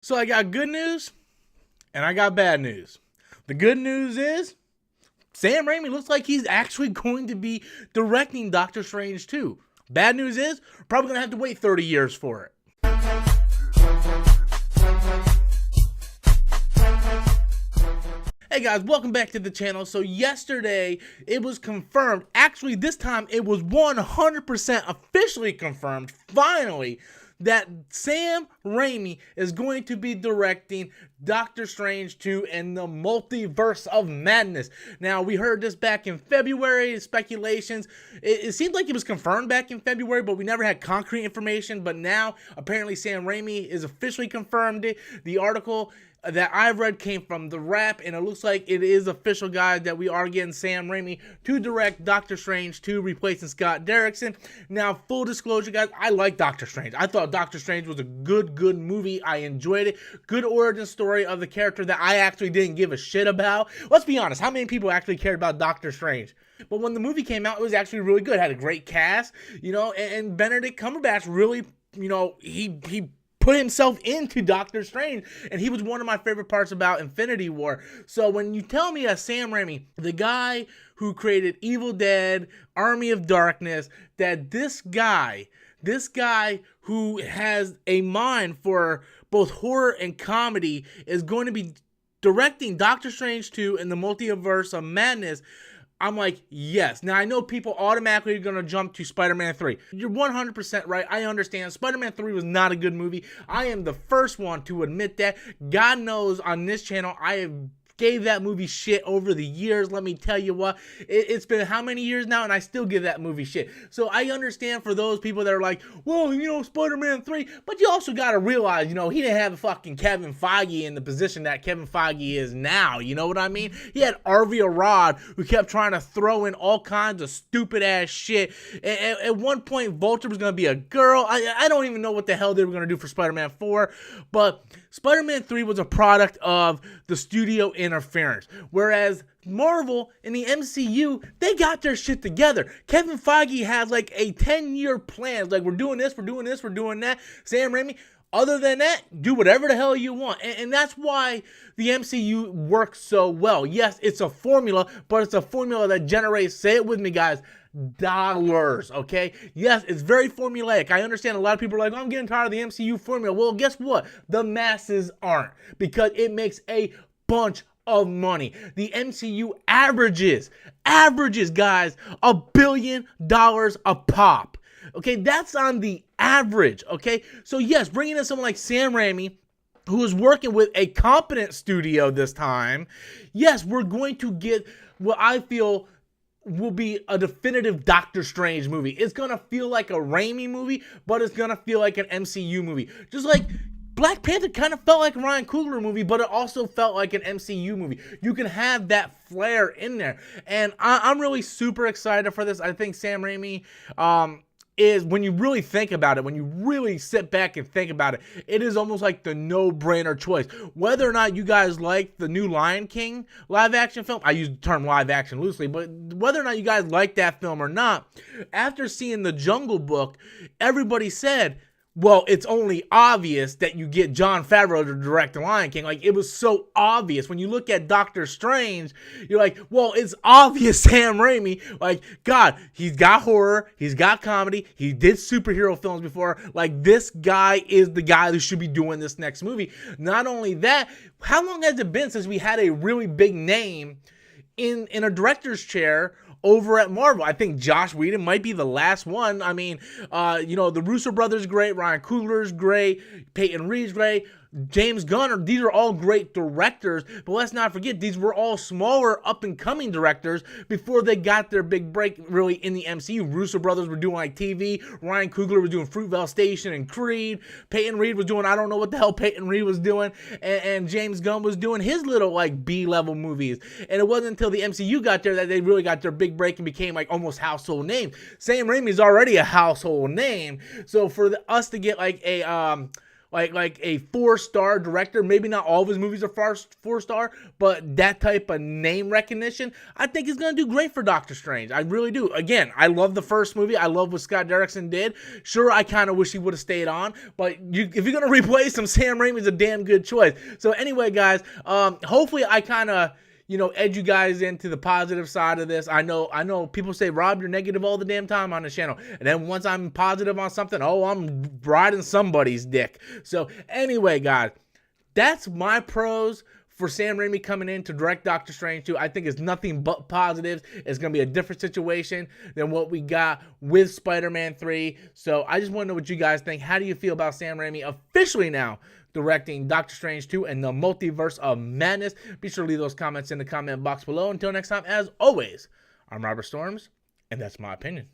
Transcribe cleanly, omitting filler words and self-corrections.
So I got good news and I got bad news. The good news is Sam Raimi looks like he's actually going to be directing Doctor Strange 2. Bad news is we're probably going to have to wait 30 years for it. Hey guys, welcome back to the channel. So yesterday it was confirmed, actually this time it was 100% officially confirmed, finally, that Sam Raimi is going to be directing Doctor Strange 2 and the Multiverse of Madness. Now, we heard this back in February, speculations. It seemed like it was confirmed back in February, but we never had concrete information. But now, apparently, Sam Raimi is officially confirmed it. The article that I've read came from The Wrap, and it looks like it is official, guys, that we are getting Sam Raimi to direct Doctor Strange 2, replacing Scott Derrickson. Now, full disclosure, guys, I like Doctor Strange. I thought Doctor Strange was a good movie. I enjoyed it. Good origin story of the character that I actually didn't give a shit about. Let's be honest, how many people actually cared about Doctor Strange? But when the movie came out, it was actually really good. It had a great cast, you know, and Benedict Cumberbatch really, you know, he put himself into Doctor Strange, and he was one of my favorite parts about Infinity War. So when you tell me that Sam Raimi, the guy who created Evil Dead, Army of Darkness, that this guy who has a mind for both horror and comedy is going to be directing Doctor Strange 2 and the Multiverse of Madness, I'm like, yes. Now, I know people automatically are going to jump to Spider-Man 3. You're 100% right. I understand. Spider-Man 3 was not a good movie. I am the first one to admit that. God knows on this channel, I have gave that movie shit over the years. Let me tell you what, it's been how many years now, and I still give that movie shit. So I understand for those people that are like, well, you know, Spider-Man 3, but you also got to realize, you know, he didn't have fucking Kevin Feige in the position that Kevin Feige is now. You know what I mean? He had Avi Arad, who kept trying to throw in all kinds of stupid ass shit. At one point, Vulture was going to be a girl. I don't even know what the hell they were going to do for Spider-Man 4, but Spider-Man 3 was a product of the studio interference, whereas Marvel in the MCU, they got their shit together. Kevin Feige has like a 10-year plan. Like, we're doing this, we're doing this, we're doing that. Sam Raimi, other than that, do whatever the hell you want. And that's why the MCU works so well. Yes, it's a formula, but it's a formula that generates, say it with me, guys, dollars, okay? Yes, it's very formulaic. I understand a lot of people are like, oh, I'm getting tired of the MCU formula. Well, guess what? The masses aren't, because it makes a bunch of money. The MCU averages, guys, $1 billion a pop. Okay, that's on the average, okay? So yes, bringing in someone like Sam Raimi, who is working with a competent studio this time, yes, we're going to get what I feel will be a definitive Doctor Strange movie. It's gonna feel like a Raimi movie, but it's gonna feel like an MCU movie. Just like Black Panther kind of felt like a Ryan Coogler movie, but it also felt like an MCU movie. You can have that flair in there. And I'm really super excited for this. I think Sam Raimi is, when you really think about it, when you really sit back and think about it, it is almost like the no-brainer choice. Whether or not you guys like the new Lion King live-action film, I use the term live-action loosely, but whether or not you guys like that film or not, after seeing The Jungle Book, everybody said, well, it's only obvious that you get Jon Favreau to direct The Lion King. Like, it was so obvious. When you look at Doctor Strange, you're like, well, it's obvious Sam Raimi. Like, God, he's got horror, he's got comedy, he did superhero films before. Like, this guy is the guy who should be doing this next movie. Not only that, how long has it been since we had a really big name in a director's chair over at Marvel? I think Joss Whedon might be the last one. I mean, you know, the Russo brothers great, Ryan Coogler's great, Peyton Reed's great, James Gunn, these are all great directors, but let's not forget, these were all smaller up-and-coming directors before they got their big break really in the MCU. Russo brothers were doing like TV, Ryan Coogler was doing Fruitvale Station and Creed, Peyton Reed was doing, I don't know what the hell Peyton Reed was doing, and James Gunn was doing his little like B-level movies. And it wasn't until the MCU got there that they really got their big break and became like almost household names. Sam Raimi is already a household name, so for us to get like a like a 4-star director. Maybe not all of his movies are 4-star, but that type of name recognition, I think is going to do great for Doctor Strange. I really do. Again, I love the first movie. I love what Scott Derrickson did. Sure, I kind of wish he would have stayed on, but if you're going to replace him, Sam Raimi's a damn good choice. So anyway, guys, hopefully I kind of, edge you guys into the positive side of this. I know people say, Rob, you're negative all the damn time on the channel. And then once I'm positive on something, I'm riding somebody's dick. So anyway, guys, that's my pros for Sam Raimi coming in to direct Doctor Strange 2. I think it's nothing but positives. It's going to be a different situation than what we got with Spider-Man 3. So I just want to know what you guys think. How do you feel about Sam Raimi officially now directing Doctor Strange 2 and the Multiverse of Madness? Be sure to leave those comments in the comment box below. Until next time, as always, I'm Robert Storms, and that's my opinion.